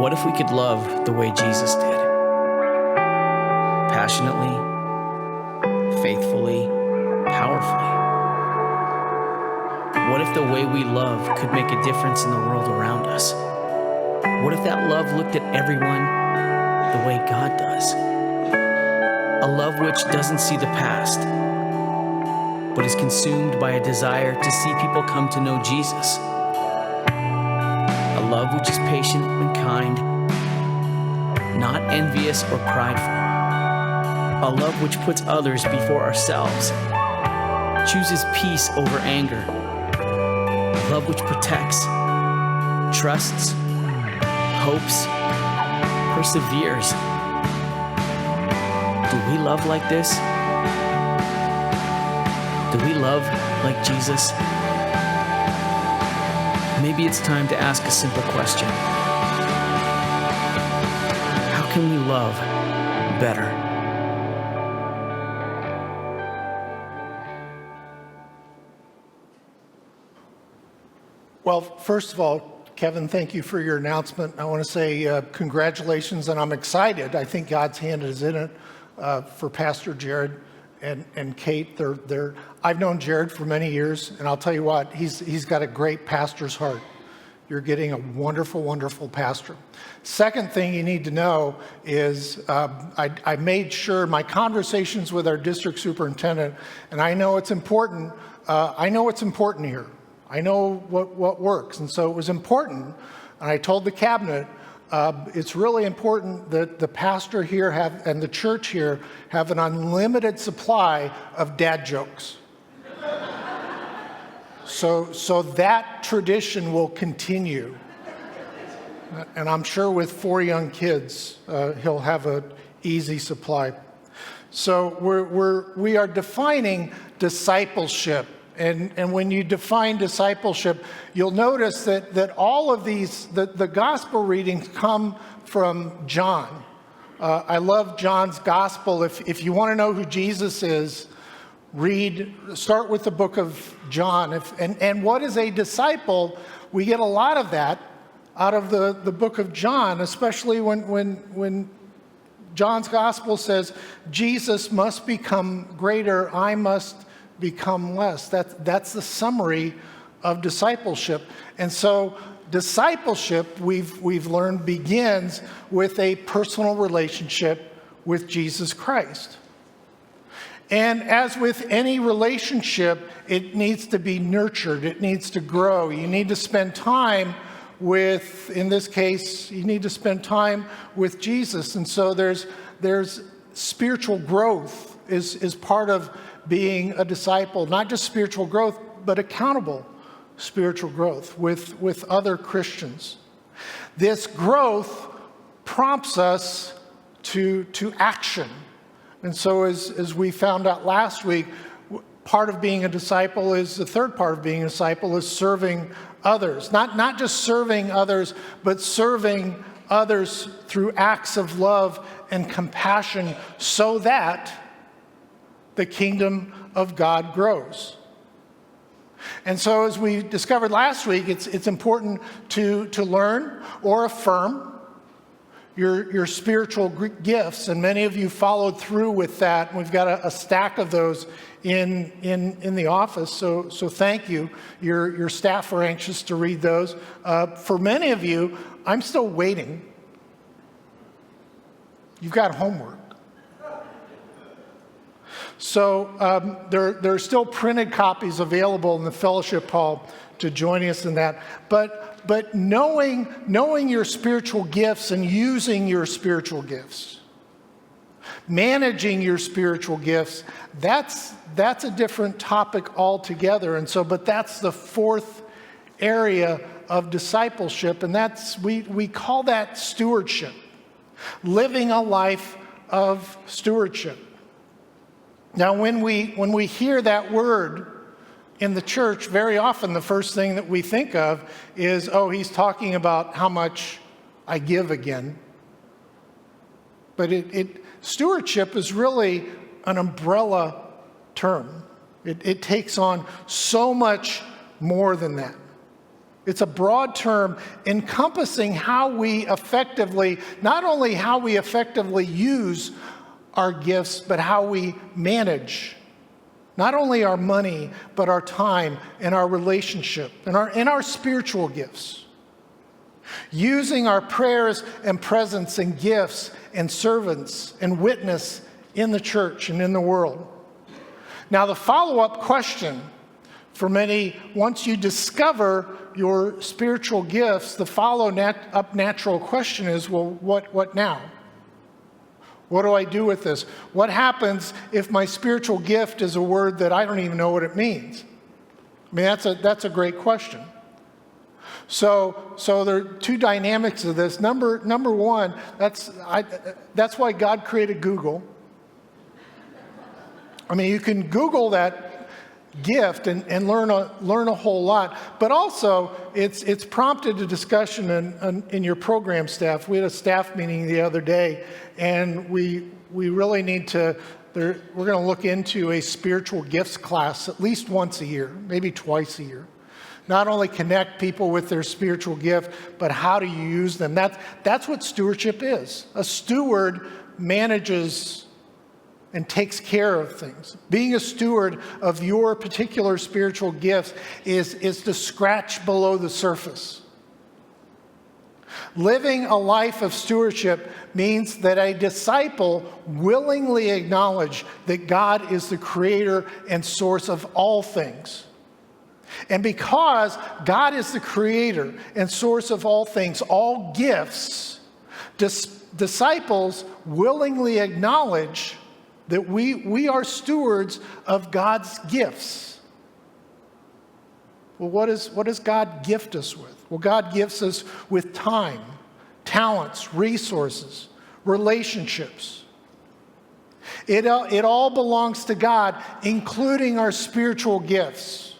What if we could love the way Jesus did? Passionately, faithfully, powerfully. What if the way we love could make a difference in the world around us? What if that love looked at everyone the way God does? A love which doesn't see the past, but is consumed by a desire to see people come to know Jesus. A love which is patient and kind, not envious or prideful. A love which puts others before ourselves, chooses peace over anger. A love which protects, trusts, hopes, perseveres. Do we love like this? Do we love like Jesus? Maybe it's time to ask a simple question. How can we love better? Well, first of all, Kevin, thank you for your announcement. I want to say congratulations, and I'm excited. I think God's hand is in it for Pastor Jared and Kate. I've known Jared for many years, and I'll tell you what, he's got a great pastor's heart. You're getting a wonderful, wonderful pastor. Second thing you need to know is I made sure my conversations with our district superintendent, and I know it's important. I know it's important here. I know what works, and so it was important. And I told the cabinet, it's really important that the pastor here and the church here have an unlimited supply of dad jokes. So that tradition will continue. And I'm sure with 4 young kids, he'll have an easy supply. So we are defining discipleship. And when you define discipleship, you'll notice that all of these, the gospel readings come from John. I love John's gospel. If you want to know who Jesus is, start with the book of John. And what is a disciple? We get a lot of that out of the book of John, especially when John's gospel says, Jesus must become greater, I must become less. That's the summary of discipleship. And so discipleship, we've learned, begins with a personal relationship with Jesus Christ. And as with any relationship, it needs to be nurtured. It needs to grow. You need to spend time with, in this case, you need to spend time with Jesus. And so there's spiritual growth is part of being a disciple, not just spiritual growth, but accountable spiritual growth with other Christians. This growth prompts us to action. And so as we found out last week, part of being a disciple the third part of being a disciple is serving others. Not just serving others, but serving others through acts of love and compassion so that the kingdom of God grows. And so as we discovered last week, it's important to learn or affirm your spiritual gifts, and many of you followed through with that. We've got a stack of those in the office, so thank you. Your staff are anxious to read those. For many of you, I'm still waiting. You've got homework. So there are still printed copies available in the fellowship hall to join us in that. But knowing your spiritual gifts and using your spiritual gifts, managing your spiritual gifts, that's a different topic altogether. And so, but that's the fourth area of discipleship, and we call that stewardship, living a life of stewardship. Now, when we hear that word in the church, very often the first thing that we think of is, oh, he's talking about how much I give again. But stewardship is really an umbrella term. It takes on so much more than that. It's a broad term encompassing how we effectively, not only how we effectively use our gifts, but how we manage not only our money, but our time and our relationship and our spiritual gifts. Using our prayers and presence and gifts and servants and witness in the church and in the world. Now, the follow-up question for many, once you discover your spiritual gifts, the follow-up natural question is, well, what now? What do I do with this? What happens if my spiritual gift is a word that I don't even know what it means? I mean, that's a great question. So there are two dynamics of this. Number one, that's why God created Google. I mean, you can Google that gift and learn a whole lot, but also it's prompted a discussion in your program staff. We had a staff meeting the other day, and we really need to. We're going to look into a spiritual gifts class at least once a year, maybe twice a year. Not only connect people with their spiritual gift, but how do you use them? That's what stewardship is. A steward manages and takes care of things. Being a steward of your particular spiritual gifts is to scratch below the surface. Living a life of stewardship means that a disciple willingly acknowledges that God is the creator and source of all things. And because God is the creator and source of all things, all gifts, disciples willingly acknowledge that we are stewards of God's gifts. Well, what does God gift us with? Well, God gifts us with time, talents, resources, relationships. It all belongs to God, including our spiritual gifts.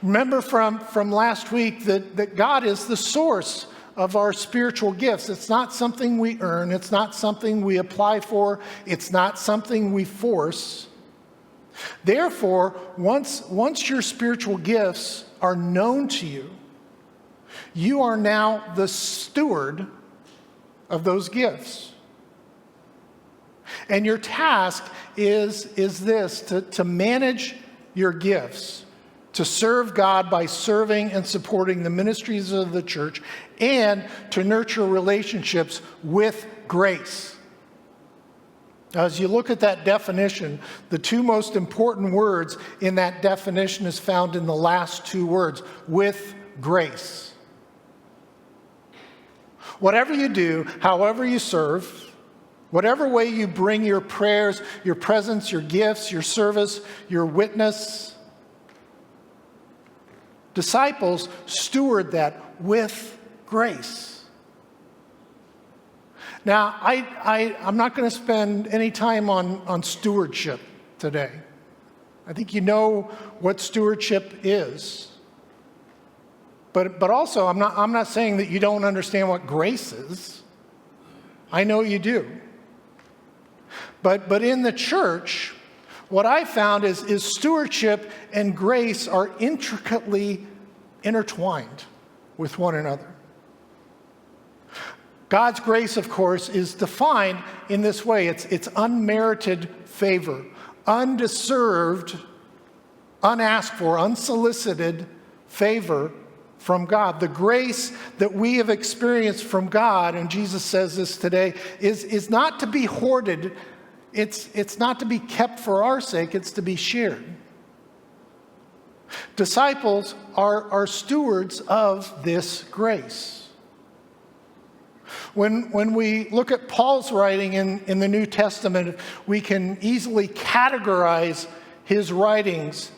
Remember from last week that God is the source of our spiritual gifts. It's not something we earn. It's not something we apply for. It's not something we force. Therefore, once your spiritual gifts are known to you, you are now the steward of those gifts. And your task is this, to manage your gifts, to serve God by serving and supporting the ministries of the church, and to nurture relationships with grace. Now, as you look at that definition, the two most important words in that definition is found in the last two words, with grace. Whatever you do, however you serve, whatever way you bring your prayers, your presence, your gifts, your service, your witness, disciples steward that with grace. Now, I'm not going to spend any time on stewardship today. I think you know what stewardship is. But also, I'm not saying that you don't understand what grace is. I know you do. But in the church, what I found is stewardship and grace are intricately intertwined with one another. God's grace, of course, is defined in this way. It's unmerited favor, undeserved, unasked for, unsolicited favor from God. The grace that we have experienced from God, and Jesus says this today, is not to be hoarded. It's not to be kept for our sake. It's to be shared. Disciples are stewards of this grace. When we look at Paul's writing in the New Testament, we can easily categorize his writings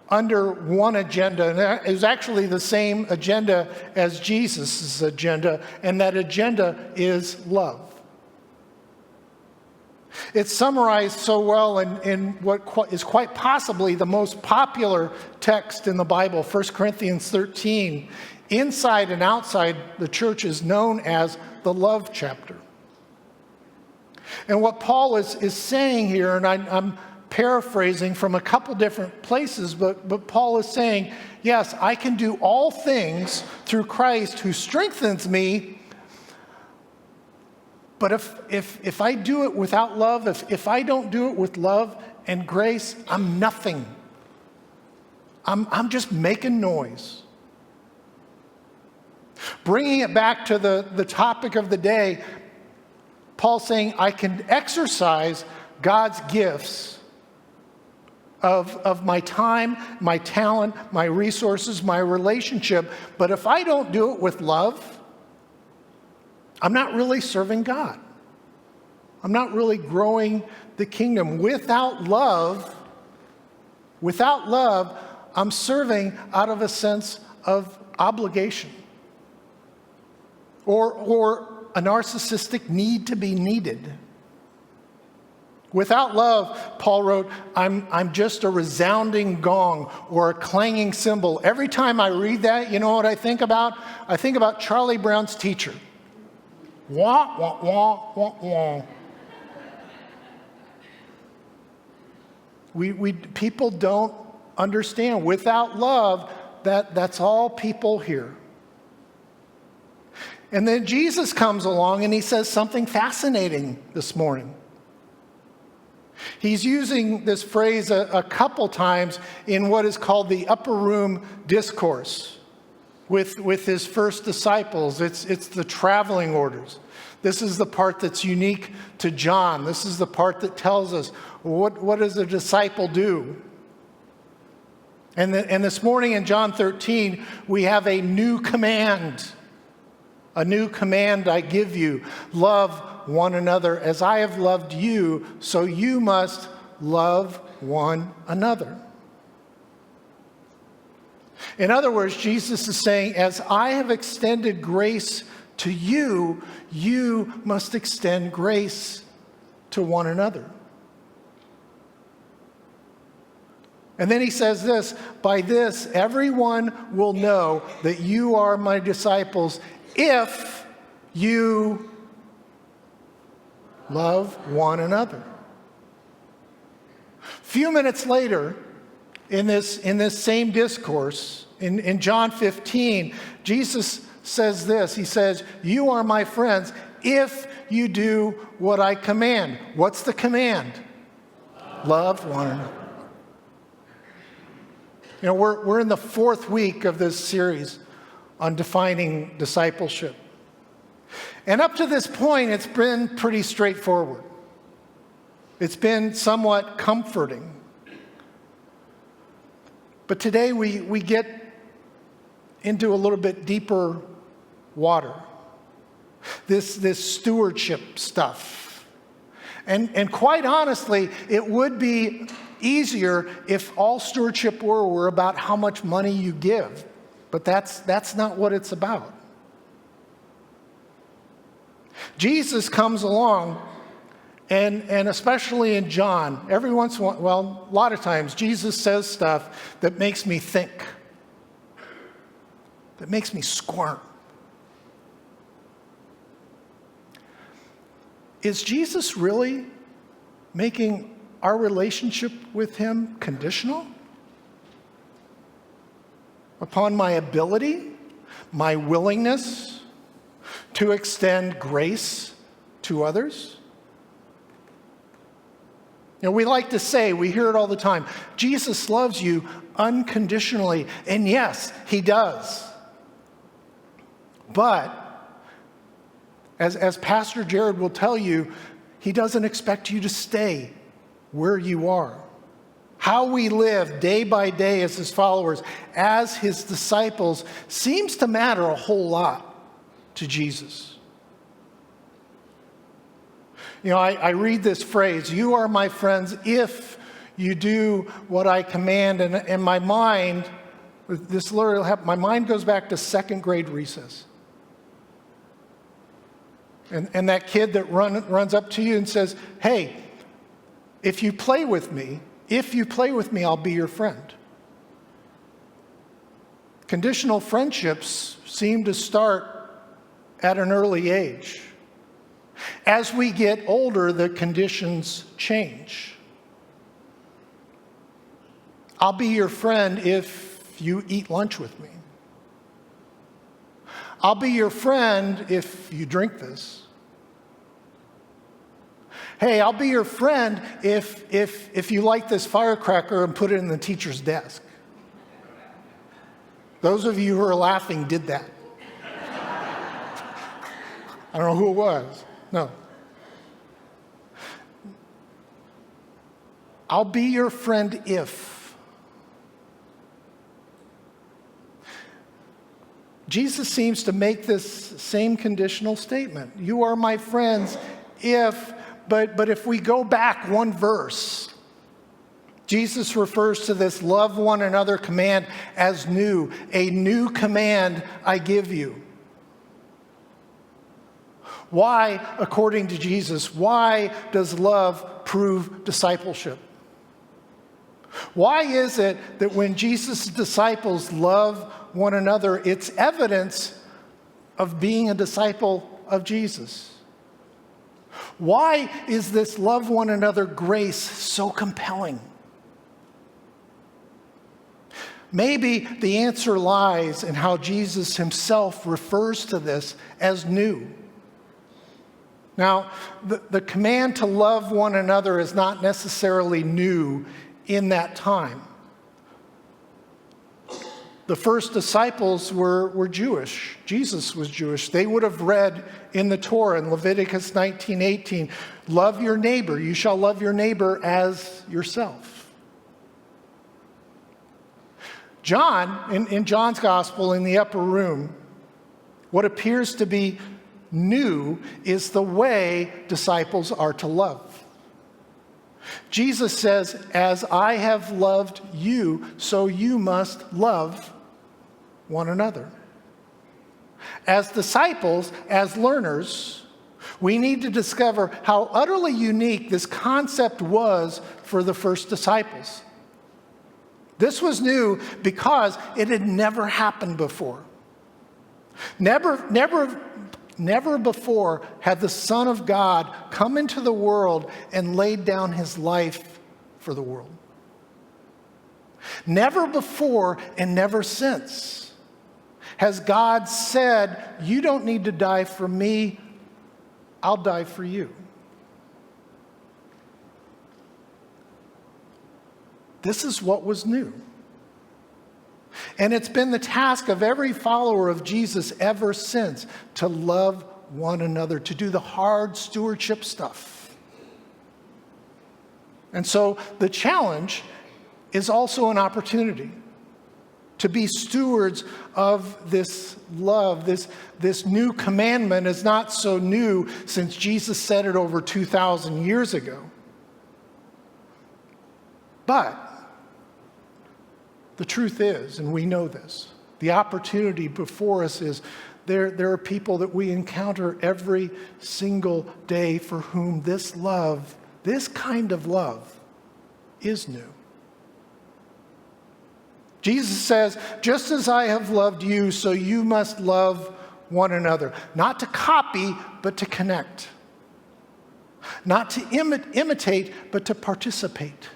under one agenda. And it was actually the same agenda as Jesus' agenda, and that agenda is love. It's summarized so well in what is quite possibly the most popular text in the Bible, 1 Corinthians 13. Inside and outside the church is known as the love chapter. And what Paul is saying here, and I'm paraphrasing from a couple different places, but Paul is saying, yes, I can do all things through Christ who strengthens me. But if I do it without love, if I don't do it with love and grace, I'm nothing. I'm just making noise. Bringing it back to the topic of the day, Paul's saying I can exercise God's gifts of my time, my talent, my resources, my relationship, but if I don't do it with love, I'm not really serving God. I'm not really growing the kingdom. Without love, I'm serving out of a sense of obligation or a narcissistic need to be needed. Without love, Paul wrote, I'm just a resounding gong or a clanging cymbal. Every time I read that, you know what I think about? I think about Charlie Brown's teacher. Wah, wah, wah, wah, wah. People don't understand. Without love, that's all people hear. And then Jesus comes along and he says something fascinating this morning. He's using this phrase a couple times in what is called the upper room discourse with his first disciples. It's the traveling orders. This is the part that's unique to John. This is the part that tells us what does a disciple do? And this morning in John 13, we have a new command. A new command I give you. Love one another as I have loved you, so you must love one another. In other words, Jesus is saying, as I have extended grace to you, you must extend grace to one another. And then he says this, by this everyone will know that you are my disciples if you love one another. A few minutes later, in this same discourse, in John 15, Jesus says this. He says, you are my friends if you do what I command. What's the command? Love one another. You know, we're in the 4th week of this series on defining discipleship. And up to this point, it's been pretty straightforward. It's been somewhat comforting. But today we get into a little bit deeper water. This stewardship stuff. And quite honestly, it would be easier if all stewardship were about how much money you give. But that's not what it's about. Jesus comes along, and especially in John, every once in a while, well, a lot of times, Jesus says stuff that makes me think, that makes me squirm. Is Jesus really making our relationship with him conditional upon my ability, my willingness to extend grace to others? You know, we like to say, we hear it all the time, Jesus loves you unconditionally. And yes, he does. But as Pastor Jared will tell you, he doesn't expect you to stay where you are. How we live day by day as his followers, as his disciples, seems to matter a whole lot to Jesus. You know, I read this phrase, you are my friends if you do what I command, and my mind, this literally happened, my mind goes back to 2nd grade recess. And that kid that runs up to you and says, hey, if you play with me, I'll be your friend. Conditional friendships seem to start at an early age. As we get older, the conditions change. I'll be your friend if you eat lunch with me. I'll be your friend if you drink this. Hey, I'll be your friend if you light this firecracker and put it in the teacher's desk. Those of you who are laughing did that. I don't know who it was. No. I'll be your friend if. Jesus seems to make this same conditional statement. You are my friends if, but if we go back one verse, Jesus refers to this love one another command as new. A new command I give you. Why, according to Jesus, why does love prove discipleship? Why is it that when Jesus' disciples love one another, it's evidence of being a disciple of Jesus? Why is this love one another grace so compelling? Maybe the answer lies in how Jesus himself refers to this as new. Now, the command to love one another is not necessarily new in that time. The first disciples were Jewish. Jesus was Jewish. They would have read in the Torah in Leviticus 19:18, love your neighbor. You shall love your neighbor as yourself. John, in John's gospel, in the upper room, what appears to be new is the way disciples are to love. Jesus says, as I have loved you, so you must love one another. As disciples, as learners, we need to discover how utterly unique this concept was for the first disciples. This was new because it had never happened before. Never before had the Son of God come into the world and laid down his life for the world. Never before and never since has God said, you don't need to die for me, I'll die for you. This is what was new. And it's been the task of every follower of Jesus ever since to love one another, to do the hard stewardship stuff. And so the challenge is also an opportunity to be stewards of this love. This new commandment is not so new since Jesus said it over 2,000 years ago. But the truth is, and we know this, the opportunity before us is there are people that we encounter every single day for whom this love, this kind of love, is new. Jesus says, just as I have loved you, so you must love one another. Not to copy, but to connect. Not to imitate, but to participate.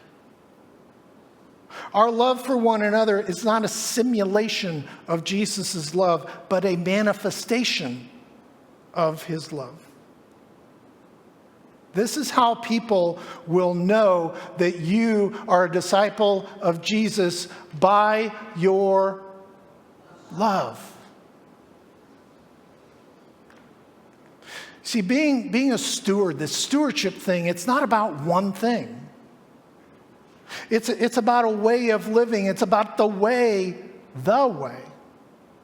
Our love for one another is not a simulation of Jesus' love, but a manifestation of his love. This is how people will know that you are a disciple of Jesus, by your love. See, being a steward, this stewardship thing, it's not about one thing. It's about a way of living. It's about the way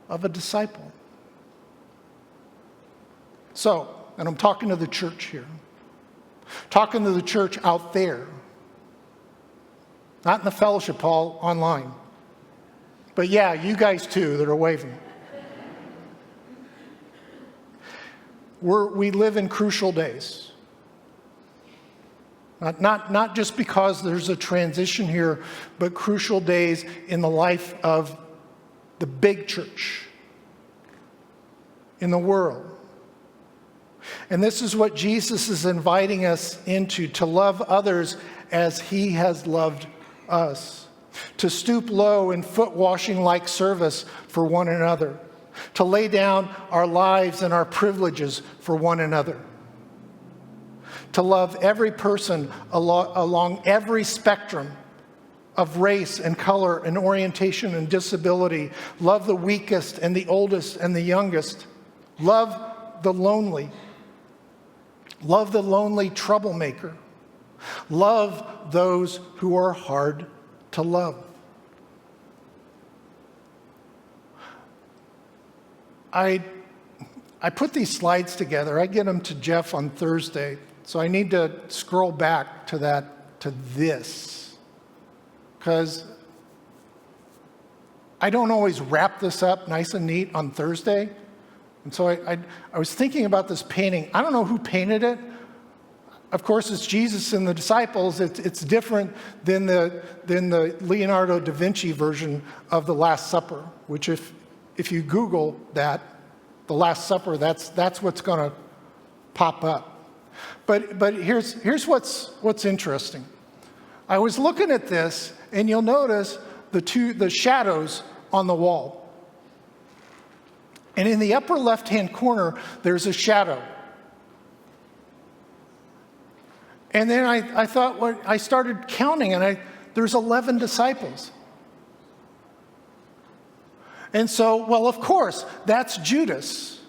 of a disciple. So, and I'm talking to the church here. Talking to the church out there. Not in the fellowship hall, online. But yeah, you guys too that are waving. We live in crucial days. Not just because there's a transition here, but crucial days in the life of the big church in the world. And this is what Jesus is inviting us into, to love others as he has loved us. to stoop low in foot-washing-like service for one another, to lay down our lives and our privileges for one another, to love every person along every spectrum of race and color and orientation and disability, love the weakest and the oldest and the youngest, love the lonely troublemaker, love those who are hard to love. I put these slides together. I get them to Jeff on Thursday, so I need to scroll back to this, because I don't always wrap this up nice and neat on Thursday. And so I was thinking about this painting. I don't know who painted it. Of course, it's Jesus and the disciples. It's different than the Leonardo da Vinci version of the Last Supper, which if you Google that, the Last Supper, that's what's going to pop up. But here's what's interesting. I was looking at this, and you'll notice the shadows on the wall. And in the upper left-hand corner, there's a shadow. And then I thought, well, I started counting, and there's 11 disciples. And so, well, of course, that's Judas.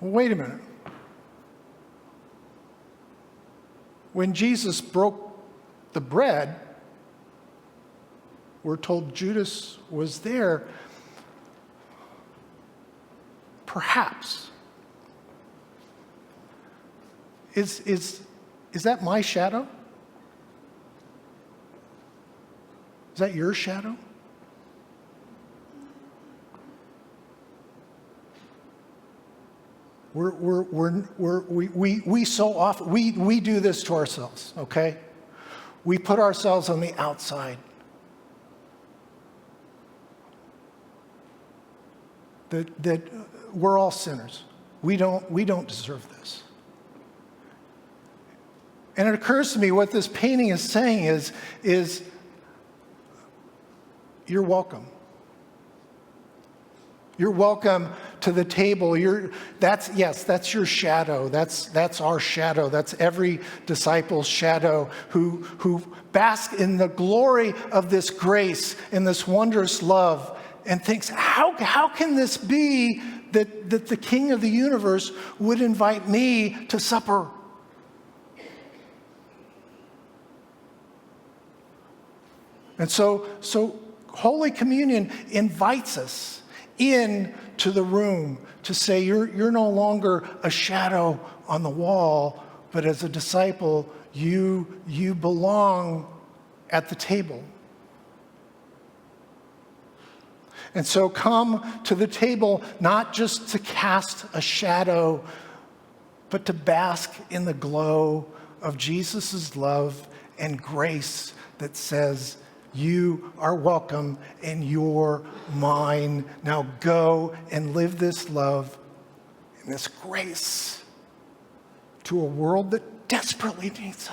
Well, wait a minute. When Jesus broke the bread, we're told Judas was there. Perhaps. Is that my shadow? Is that your shadow? We so often we do this to ourselves, okay? We put ourselves on the outside. That we're all sinners. We don't deserve this. And it occurs to me what this painting is saying is you're welcome. You're welcome to the table. That's your shadow. That's our shadow. That's every disciple's shadow who bask in the glory of this grace and this wondrous love, and thinks, how can this be that the King of the universe would invite me to supper? And so Holy Communion invites us into the room to say, you're no longer a shadow on the wall, but as a disciple, you belong at the table. And so come to the table not just to cast a shadow, but to bask in the glow of Jesus' love and grace that says, you are welcome and you're mine. Now go and live this love and this grace to a world that desperately needs it.